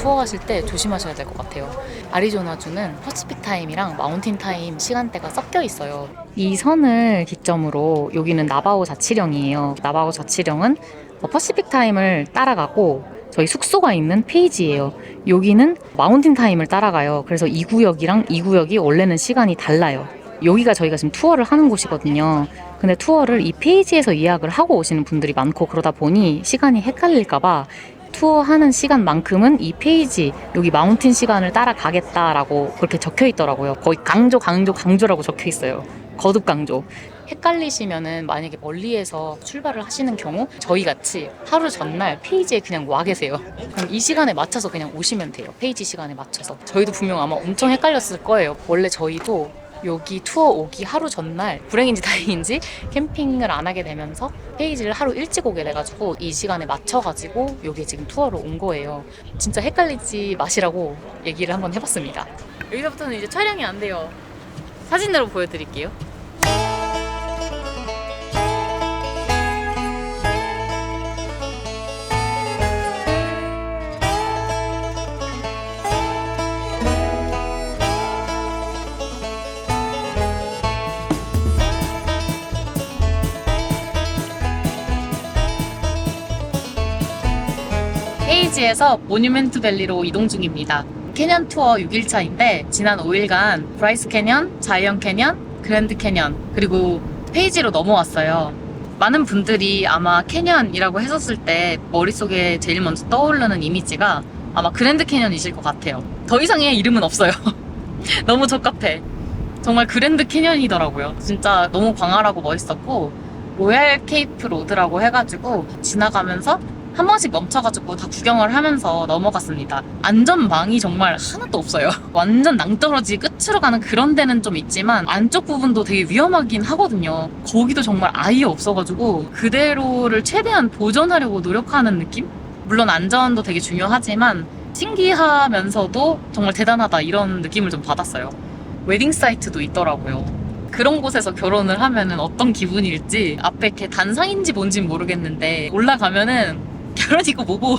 투어 하실 때 조심하셔야 될 것 같아요. 아리조나주는 퍼시픽 타임이랑 마운틴 타임 시간대가 섞여 있어요. 이 선을 기점으로 여기는 나바오 자치령이에요. 나바오 자치령은 퍼시픽 타임을 따라가고 저희 숙소가 있는 페이지예요. 여기는 마운틴 타임을 따라가요. 그래서 이 구역이랑 이 구역이 원래는 시간이 달라요. 여기가 저희가 지금 투어를 하는 곳이거든요. 근데 투어를 이 페이지에서 예약을 하고 오시는 분들이 많고 그러다 보니 시간이 헷갈릴까봐 투어하는 시간만큼은 이 페이지 여기 마운틴 시간을 따라가겠다라고 그렇게 적혀 있더라고요. 거의 강조라고 적혀 있어요. 거듭 강조. 헷갈리시면은 만약에 멀리에서 출발을 하시는 경우 저희 같이 하루 전날 페이지에 그냥 와 계세요. 그럼 이 시간에 맞춰서 그냥 오시면 돼요. 페이지 시간에 맞춰서. 저희도 분명 아마 엄청 헷갈렸을 거예요. 원래 저희도 여기 투어 오기 하루 전날 불행인지 다행인지 캠핑을 안 하게 되면서 페이지를 하루 일찍 오게 돼가지고 이 시간에 맞춰가지고 여기 지금 투어로 온 거예요. 진짜 헷갈리지 마시라고 얘기를 한번 해봤습니다. 여기서부터는 이제 촬영이 안 돼요. 사진으로 보여드릴게요. 페이지에서 모뉴멘트 밸리로 이동 중입니다. 캐년 투어 6일차인데 지난 5일간 브라이스 캐년, 자이언 캐년, 그랜드 캐년 그리고 페이지로 넘어왔어요. 많은 분들이 아마 캐년이라고 했었을 때 머릿속에 제일 먼저 떠오르는 이미지가 아마 그랜드 캐년이실 것 같아요. 더 이상의 이름은 없어요. 너무 적합해. 정말 그랜드 캐년이더라고요. 진짜 너무 광활하고 멋있었고 로얄 케이프 로드라고 해가지고 지나가면서 한 번씩 멈춰가지고 다 구경을 하면서 넘어갔습니다. 안전망이 정말 하나도 없어요. 완전 낭떠러지 끝으로 가는 그런 데는 좀 있지만 안쪽 부분도 되게 위험하긴 하거든요. 거기도 정말 아예 없어가지고 그대로를 최대한 보존하려고 노력하는 느낌? 물론 안전도 되게 중요하지만 신기하면서도 정말 대단하다 이런 느낌을 좀 받았어요. 웨딩 사이트도 있더라고요. 그런 곳에서 결혼을 하면은 어떤 기분일지 앞에 이렇게 단상인지 뭔진 모르겠는데 올라가면은 결혼이고 뭐고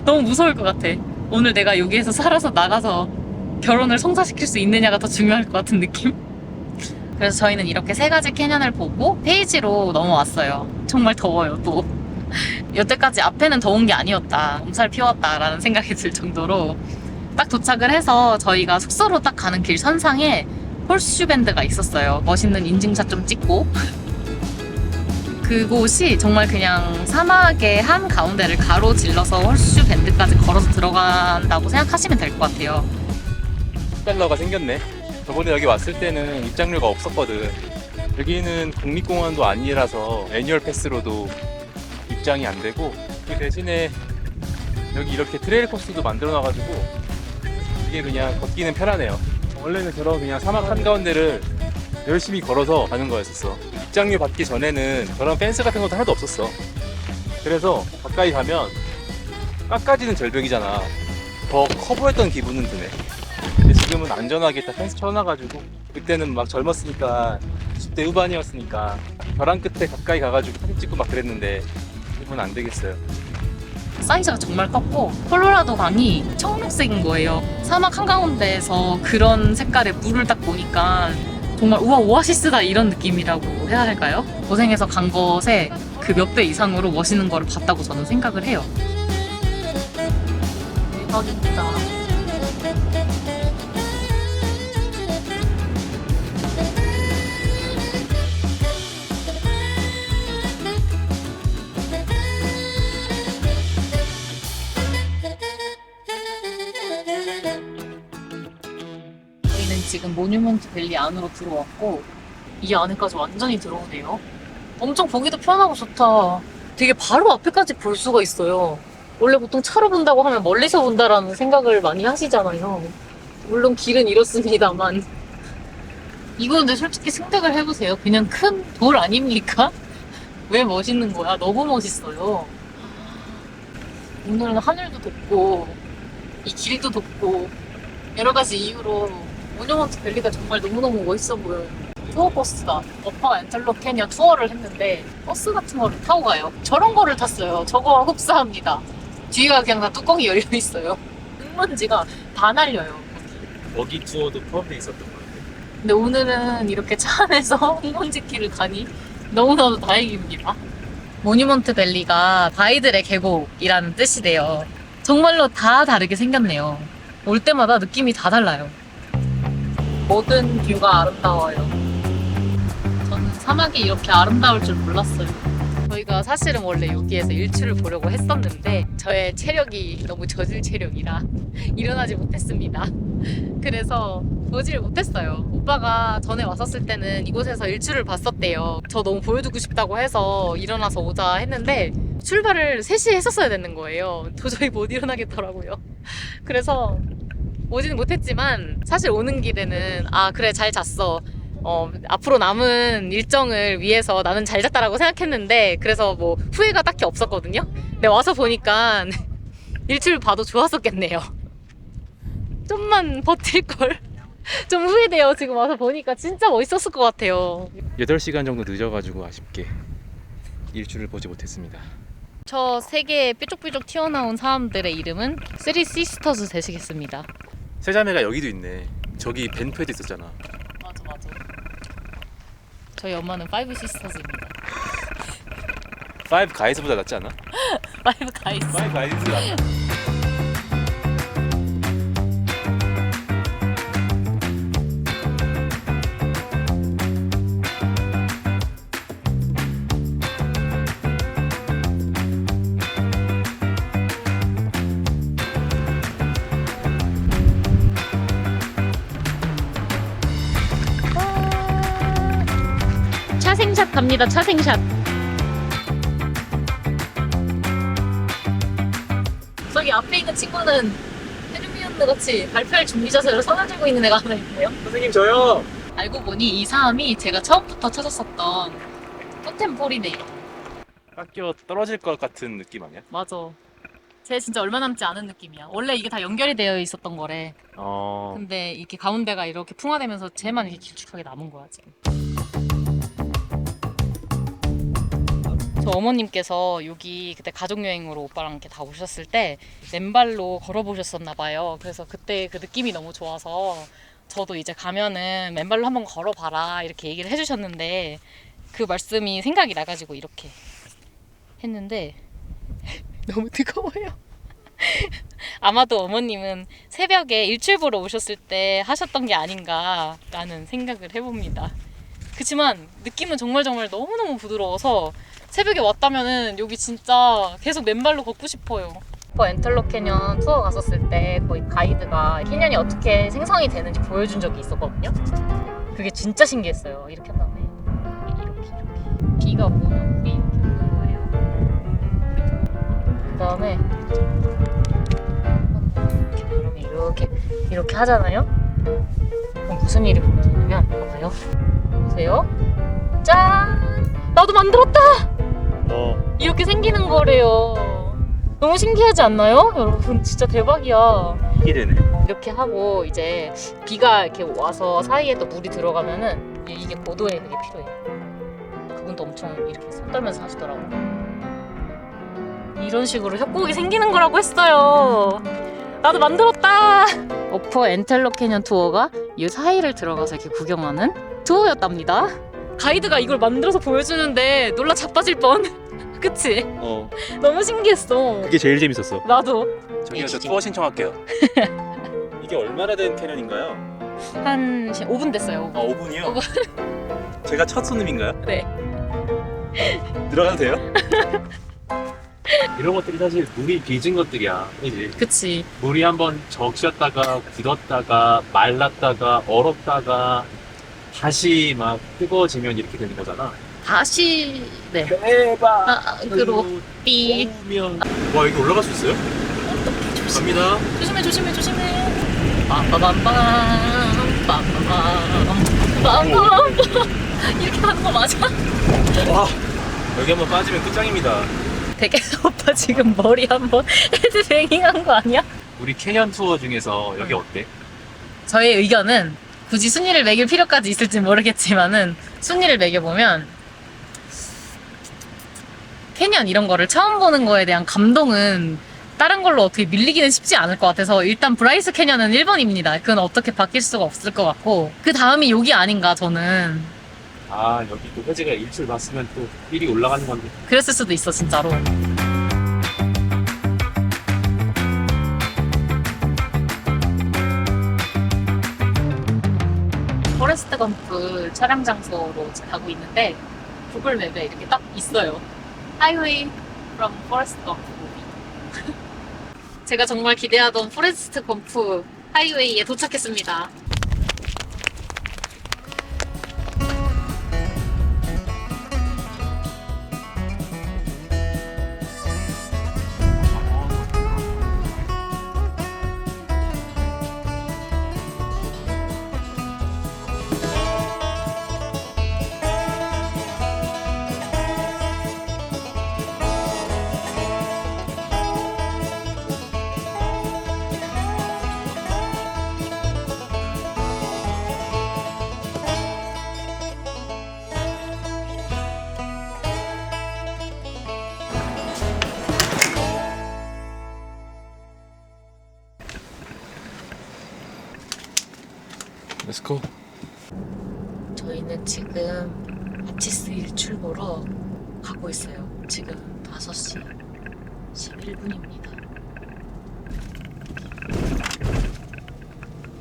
너무 무서울 것 같아. 오늘 내가 여기에서 살아서 나가서 결혼을 성사시킬 수 있느냐가 더 중요할 것 같은 느낌? 그래서 저희는 이렇게 세 가지 캐년을 보고 페이지로 넘어왔어요. 정말 더워요 또. 여태까지 앞에는 더운 게 아니었다, 몸살 피웠다라는 생각이 들 정도로 딱 도착을 해서 저희가 숙소로 딱 가는 길 선상에 홀슈 밴드가 있었어요. 멋있는 인증샷 좀 찍고 그곳이 정말 그냥 사막의 한 가운데를 가로질러서 홀슈 밴드까지 걸어서 들어간다고 생각하시면 될 것 같아요. 스펠러가 생겼네. 저번에 여기 왔을 때는 입장료가 없었거든. 여기는 국립공원도 아니라서 애니얼 패스로도 입장이 안 되고 그 대신에 여기 이렇게 트레일 코스도 만들어 놔가지고 이게 그냥 걷기는 편하네요. 원래는 저런 그냥 사막 한가운데를 열심히 걸어서 가는 거였었어. 입장료 받기 전에는 저런 펜스 같은 것도 하나도 없었어. 그래서 가까이 가면 깎아지는 절벽이잖아. 더 커 보였던 기분은 드네. 근데 지금은 안전하게 다 펜스 쳐놔가지고 그때는 막 젊었으니까 10대 후반이었으니까 벼랑 끝에 가까이 가가지고 사진 찍고 막 그랬는데 지금은 안 되겠어요. 사이즈가 정말 컸고 콜로라도 강이 청록색인 거예요. 사막 한가운데에서 그런 색깔의 물을 딱 보니까 정말 우와 오아시스다 이런 느낌이라고 해야 할까요? 고생해서 간 것에 그 몇 배 이상으로 멋있는 거를 봤다고 저는 생각을 해요. 대박이다. 지금 모뉴먼트 밸리 안으로 들어왔고 이 안에까지 완전히 들어오네요. 엄청 보기도 편하고 좋다. 되게 바로 앞에까지 볼 수가 있어요. 원래 보통 차로 본다고 하면 멀리서 본다라는 생각을 많이 하시잖아요. 물론 길은 이렇습니다만 이거 근데 솔직히 생각을 해보세요. 그냥 큰 돌 아닙니까? 왜 멋있는 거야? 너무 멋있어요. 오늘은 하늘도 덥고 이 길도 덥고 여러 가지 이유로 모뉴먼트 밸리가 정말 너무너무 멋있어 보여요. 투어 버스다. 어퍼 엔텔롭 캐니언 투어를 했는데 버스 같은 거를 타고 가요. 저런 거를 탔어요. 저거 흡사합니다. 뒤가 그냥 다 뚜껑이 열려 있어요. 흙먼지가 다 날려요. 거기 투어도 포함되어 있었던 것 같아요. 근데 오늘은 이렇게 차 안에서 흙먼지길을 가니 너무나도 다행입니다. 모뉴먼트 밸리가 바위들의 계곡이라는 뜻이래요. 정말로 다 다르게 생겼네요. 올 때마다 느낌이 다 달라요. 모든 뷰가 아름다워요. 저는 사막이 이렇게 아름다울 줄 몰랐어요. 저희가 사실은 원래 여기에서 일출을 보려고 했었는데 저의 체력이 너무 저질 체력이라 일어나지 못했습니다. 그래서 보지를 못했어요. 오빠가 전에 왔었을 때는 이곳에서 일출을 봤었대요. 저 너무 보여주고 싶다고 해서 일어나서 오자 했는데 출발을 3시에 했었어야 되는 거예요. 도저히 못 일어나겠더라고요. 그래서 오지는 못했지만 사실 오는 길에는 아 그래 잘 잤어. 앞으로 남은 일정을 위해서 나는 잘 잤다라고 생각했는데 그래서 뭐 후회가 딱히 없었거든요. 근데 와서 보니까 일출 봐도 좋았었겠네요. 좀만 버틸걸. 좀 후회돼요. 지금 와서 보니까 진짜 멋있었을 것 같아요. 8시간 정도 늦어가지고 아쉽게 일출을 보지 못했습니다. 저 세 개의 뾰족뾰족 튀어나온 사람들의 이름은 쓰리 시스터즈 되시겠습니다. 세자매가 여기도 있네. 저기 벤프에도 있었잖아. 맞아. 저희 엄마는 파이브 시스터즈입니다. 파이브 가이즈보다 낫지 않아? 파이브 가이즈. 파이브 가이즈가 낫나? 차생샷 갑니다. 차생샷. 저기 앞에 있는 친구는 헤르미온느 같이 발표할 준비 자세로 손을 들고 있는 애가 하나 있네요. 선생님 저요. 알고 보니 이 사람이 제가 처음부터 찾았었던 토템폴이네요. 학교 떨어질 것 같은 느낌 아니야? 맞아. 쟤 진짜 얼마 남지 않은 느낌이야. 원래 이게 다 연결이 되어 있었던 거래. 근데 이렇게 가운데가 이렇게 풍화되면서 쟤만 이렇게 길쭉하게 남은 거야 지금. 저 어머님께서 여기 그때 가족여행으로 오빠랑 이렇게 다 오셨을 때 맨발로 걸어보셨었나 봐요. 그래서 그때 그 느낌이 너무 좋아서 저도 이제 가면은 맨발로 한번 걸어봐라 이렇게 얘기를 해주셨는데 그 말씀이 생각이 나가지고 이렇게 했는데 너무 뜨거워요. 아마도 어머님은 새벽에 일출 보러 오셨을 때 하셨던 게 아닌가라는 생각을 해봅니다. 그치만 느낌은 정말 너무너무 부드러워서 새벽에 왔다면은 여기 진짜 계속 맨발로 걷고 싶어요. 엔텔록 캐년 투어 갔었을 때 거의 가이드가 캐년이 어떻게 생성이 되는지 보여준 적이 있었거든요. 그게 진짜 신기했어요. 이렇게 한 다음에 이렇게 비가 오면 물이 이렇게 오는 거예요. 그 다음에 이렇게 하잖아요. 그럼 무슨 일이 벌어지냐면 봐봐요. 보세요. 짠! 나도 만들었다! 이렇게 생기는 거래요. 너무 신기하지 않나요? 여러분 진짜 대박이야. 이게 되네. 이렇게 하고 이제 비가 이렇게 와서 사이에 또 물이 들어가면은 이게 고도에 되게 필요해요. 그분도 엄청 이렇게 손 떨면서 하시더라고요. 이런 식으로 협곡이 생기는 거라고 했어요. 나도 만들었다! 어퍼 엔텔록 캐년 투어가 이 사이를 들어가서 이렇게 구경하는 투어였답니다. 가이드가 이걸 만들어서 보여주는데 놀라 자빠질 뻔. 그치? 너무 신기했어. 그게 제일 재밌었어. 나도. 저기요, 저 투어 신청할게요. 이게 얼마나 된 캐년인가요? 한 5분 됐어요. 5분이요? 제가 첫 손님인가요? 네. 들어가도 돼요? 이런 것들이 사실 물이 빚은 것들이야. 그지? 그치. 물이 한번 적셨다가 굳었다가 말랐다가 얼었다가 다시 막 뜨거워지면 이렇게 되는 거잖아. 다시 네. 대박. 그리고 삐. 오면 와, 이거 올라갈 수 있어요? 갑니다. 조심해. 빰빠밤빰 빰빠밤 이렇게 하는 거 맞아? 와, 여기 한번 빠지면 끝장입니다. 되게 오빠 지금 머리 한번 헤드뱅잉한 거 아니야? 우리 캐년 투어 중에서 여기 어때? 저의 의견은 굳이 순위를 매길 필요까지 있을지 모르겠지만은 순위를 매겨보면 캐년 이런 거를 처음 보는 거에 대한 감동은 다른 걸로 어떻게 밀리기는 쉽지 않을 것 같아서 일단 브라이스 캐년은 1번입니다. 그건 어떻게 바뀔 수가 없을 것 같고 그 다음이 여기 아닌가 저는. 아, 여기 또 혜지가 일출 봤으면 또 1위 올라가는 건데. 그랬을 수도 있어 진짜로. 포레스트 검프 촬영 장소로 가고 있는데 구글 맵에 이렇게 딱 있어요. Highway from 포레스트 검프. 제가 정말 기대하던 포레스트 검프 하이웨이에 도착했습니다. 렛츠고. 저희는 지금 아치스 일출 보러 가고 있어요. 지금 5시 11분입니다.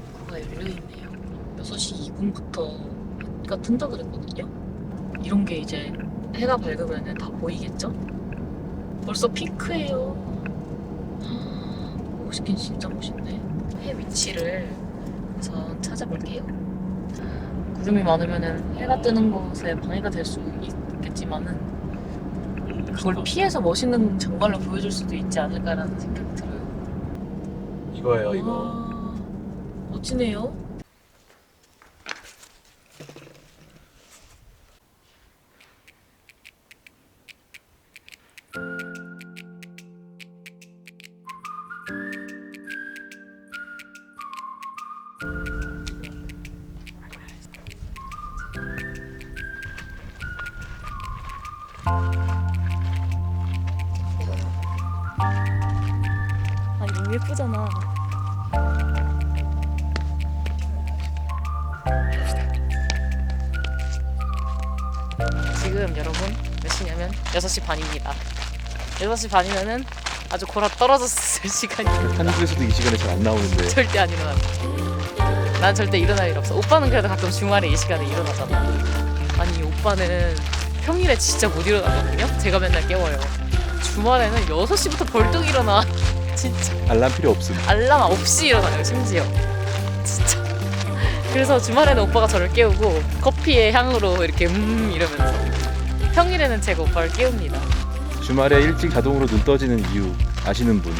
입구가 열려있네요. 6시 2분부터 해가 뜬다 그랬거든요. 이런 게 이제 해가 밝으면 다 보이겠죠? 벌써 핑크예요. 멋있긴 진짜 멋있네. 해 위치를 우선 찾아볼게요. 구름이 많으면 해가 뜨는 것에 방해가 될 수 있겠지만은 그걸 피해서 멋있는 장관을 보여줄 수도 있지 않을까라는 생각이 들어요. 이거예요, 이거. 와, 멋지네요. 아, 너무 예쁘잖아. 지금 여러분 몇 시냐면 6시 반입니다. 6시 반이면은 아주 골아 떨어졌을 시간이에요. 한국에서도 이 시간에 잘 안 나오는데. 절대 안 일어나. 난 절대 일어날 일 없어. 오빠는 그래도 가끔 주말에 이 시간에 일어나잖아. 아니 오빠는 평일에 진짜 못 일어나거든요. 제가 맨날 깨워요. 주말에는 6시부터 벌떡 일어나. 진짜 알람 필요 없음. 알람 없이 일어나요. 심지어 진짜. 그래서 주말에는 오빠가 저를 깨우고 커피의 향으로 이렇게 이러면서 평일에는 제가 오빠를 깨웁니다. 주말에 일찍 자동으로 눈 떠지는 이유 아시는 분?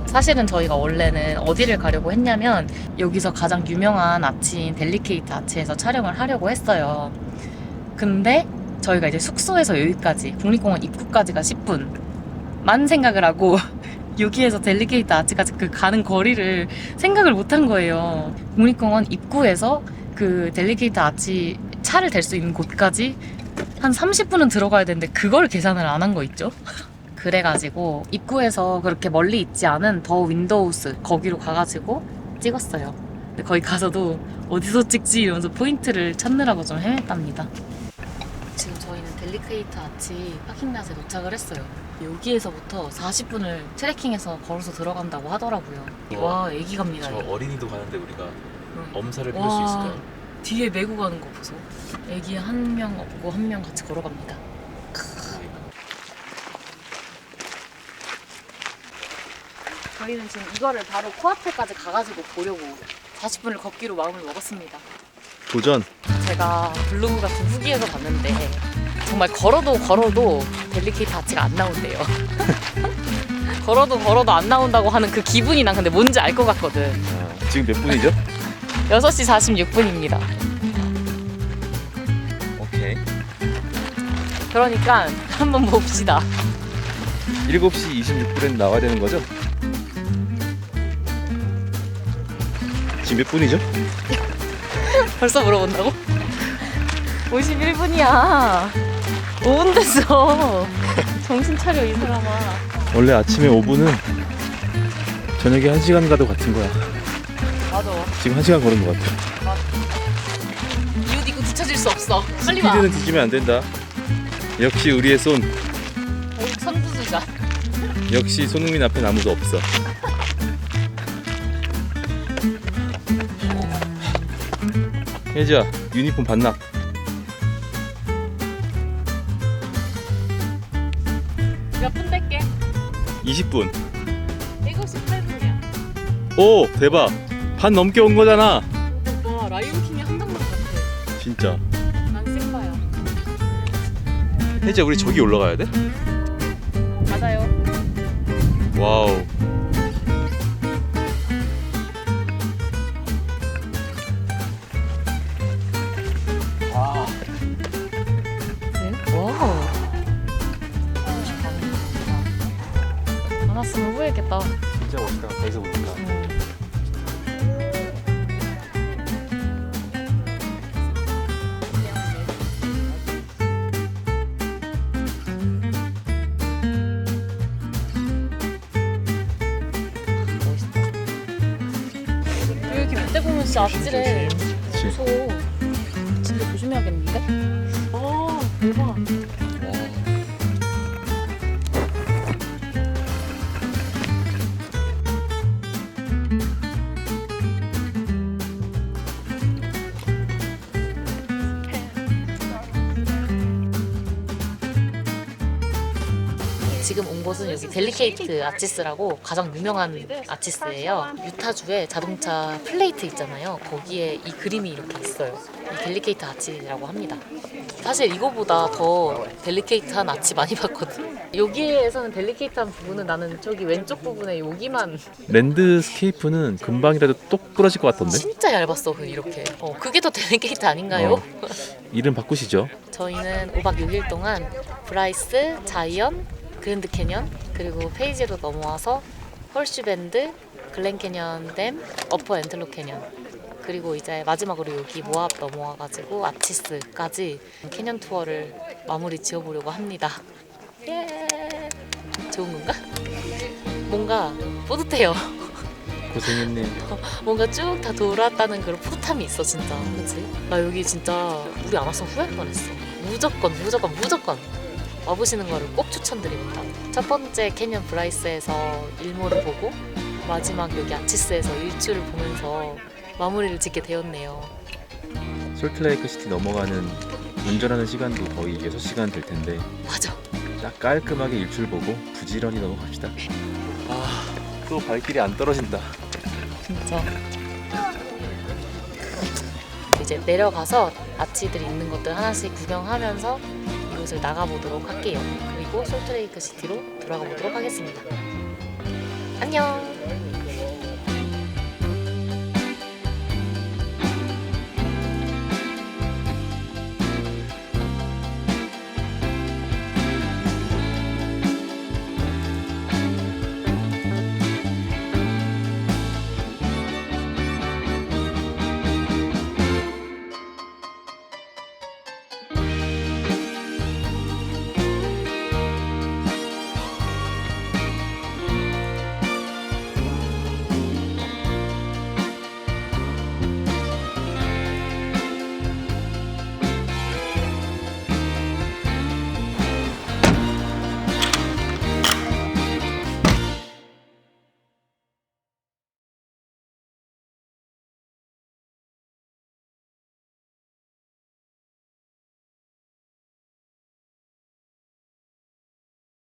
사실은 저희가 원래는 어디를 가려고 했냐면 여기서 가장 유명한 아치인 델리케이트 아치에서 촬영을 하려고 했어요. 근데 저희가 이제 숙소에서 여기까지 국립공원 입구까지가 10분만 생각을 하고 여기에서 델리케이트 아치까지 그 가는 거리를 생각을 못한 거예요. 국립공원 입구에서 그 델리케이트 아치 차를 댈 수 있는 곳까지 한 30분은 들어가야 되는데 그걸 계산을 안 한 거 있죠? 그래가지고 입구에서 그렇게 멀리 있지 않은 더 윈도우스 거기로 가가지고 찍었어요. 근데 거기 가서도 어디서 찍지 이러면서 포인트를 찾느라고 좀 헤맸답니다. 지금 저희는 델리케이트 아치 파킹랏에 도착을 했어요. 여기에서부터 40분을 트레킹해서 걸어서 들어간다고 하더라고요. 와, 애기 갑니다. 저 이거. 어린이도 가는데 우리가 응. 엄살을 와. 피울 수 있을까요? 뒤에 메고 가는 거 보소. 애기 한 명 없고 한 명 같이 걸어갑니다. 저희는 지금 이거를 바로 코앞에까지 가가지고 보려고 40분을 걷기로 마음을 먹었습니다. 도전. 제가 블로그 같은 후기에서 봤는데 정말 걸어도 델리케이트 아치가 안 나온대요. 걸어도 안 나온다고 하는 그 기분이 난 근데 뭔지 알 것 같거든. 아, 지금 몇 분이죠? 6시 46분입니다. 오케이. 그러니까 한번 봅시다. 7시 26분에 나와야 되는 거죠? 지금 몇 분이죠? 벌써 물어본다고? 51분이야. 5분 됐어. 정신 차려 이 사람아. 원래 아침에 5분은 저녁에 1시간 가도 같은 거야. 맞아. 지금 1시간 걸은 것 같아. 이웃 입고 뒤처질 수 없어. 빨리 와. 스피드는 뒤지면 안 된다. 역시 우리의 손. 선두주자. 역시 손흥민 앞엔 아무도 없어. 혜지야, 유니폼 반납. 몇 분 뗄게? 20분. 7시 8분이야. 오, 대박. 반 넘게 온 거잖아. 와, 라이온킹의 한 장만 같아. 진짜. 난 생봐요. 혜지야, 우리 저기 올라가야 돼? 맞아요. 와우. 와. 네? 와우. 안 왔으면 후회했겠다. 진짜 멋있다. 거기서 보니까. 이렇게 밑에 보면 진짜 아찔해. 그치. 무서워. 진짜 조심해야겠는데? 아, 대박. 지금 온 곳은 여기 델리케이트 아치스라고 가장 유명한 아치스예요. 유타주에 자동차 플레이트 있잖아요. 거기에 이 그림이 이렇게 있어요. 이 델리케이트 아치라고 합니다. 사실 이거보다 더 델리케이트한 아치 많이 봤거든. 여기에서는 델리케이트한 부분은 나는 저기 왼쪽 부분에 여기만 랜드스케이프는 금방이라도 똑 부러질 것 같던데? 진짜 얇았어. 이렇게. 그게 더 델리케이트 아닌가요? 이름 바꾸시죠. 저희는 5박 6일 동안 브라이스, 자이언, 그랜드 캐년, 그리고 페이지로 넘어와서 홀슈밴드, 글렌 캐년 댐, 어퍼 엔틀록 캐년, 그리고 이제 마지막으로 여기 모압 넘어와가지고 아치스까지 캐년 투어를 마무리 지어보려고 합니다. 예. 좋은 건가? 뭔가 뿌듯해요. 고생했네. 뭔가 쭉 다 돌았다는 그런 뿌듯함이 있어 진짜. 그치? 나 여기 진짜 우리 안 왔으면 후회할 뻔했어. 무조건 와보시는 거를 꼭 추천드립니다. 첫 번째 캐년 브라이스에서 일몰을 보고 마지막 여기 아치스에서 일출을 보면서 마무리를 짓게 되었네요. 솔트레이크 시티 넘어가는 운전하는 시간도 거의 6시간 될 텐데 맞아. 딱 깔끔하게 일출 보고 부지런히 넘어갑시다. 또 발길이 안 떨어진다. 진짜. 이제 내려가서 아치들이 있는 것들 하나씩 구경하면서 이곳을 나가보도록 할게요. 그리고 솔트레이크 시티로 돌아가 보도록 하겠습니다. 안녕.